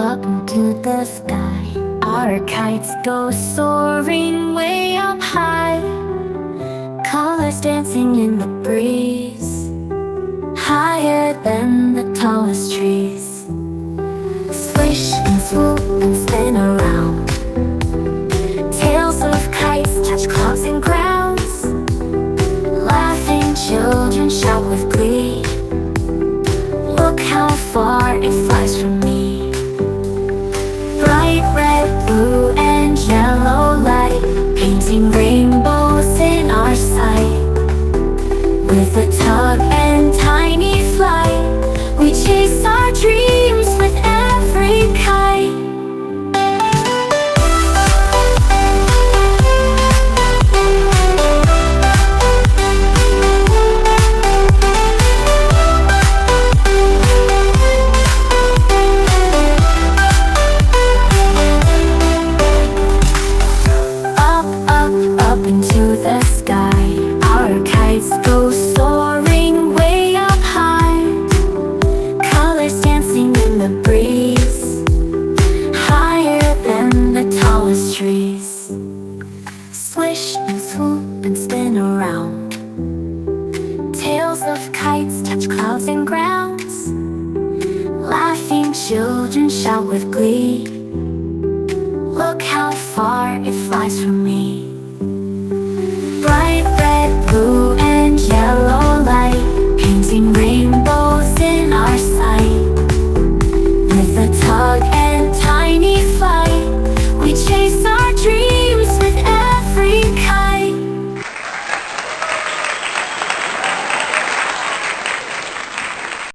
up into the sky. Our kites go soaring way up high, colors dancing in the breeze, higher than the tallest trees. Swish and swoop and spin around, tails of kites touch clouds and grounds. Laughing children shout with glee, look how far it flies from me. Bright red, blue and yellow light, painting rainbows in our sight. With a tug and tiny flight, we chase our dreams with every kite. Up into the sky, our kites go soaring way up high, colors dancing in the breeze, higher than the tallest trees. Swish and swoop and spin around, tails of kites touch clouds and grounds. Laughing children shout with glee,